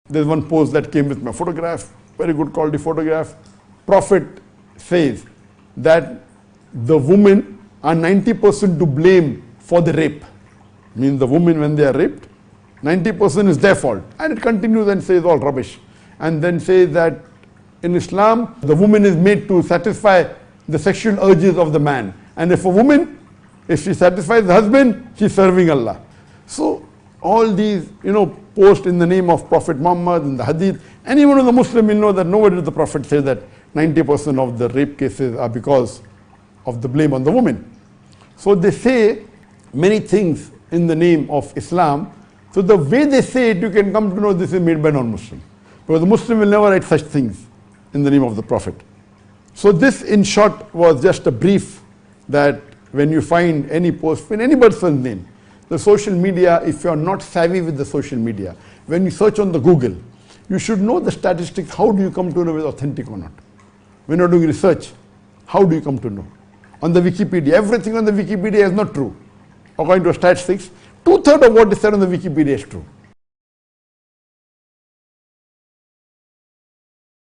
There's one post that came with my photograph, very good quality photograph. Prophet says that the women are 90% to blame for the rape. Means the women, when they are raped, 90% is their fault. And it continues and says all rubbish. And then says that in Islam, the woman is made to satisfy the sexual urges of the man. And if a woman, if she satisfies the husband, she's serving Allah. So all these, posts in the name of Prophet Muhammad and the Hadith, anyone who's a Muslim will know that nowhere did the Prophet say that 90% of the rape cases are because of the blame on the woman. So they say many things in the name of Islam. So the way they say it, you can come to know this is made by non-Muslim. Because the Muslim will never write such things in the name of the Prophet. So this in short was just a brief that when you find any post in any person's name, the social media, if you are not savvy with the social media, when you search on the Google, you should know the statistics. How do you come to know if it's authentic or not? When you're doing research, how do you come to know? On the Wikipedia, everything on the Wikipedia is not true. According to statistics, 2/3 of what is said on the Wikipedia is true.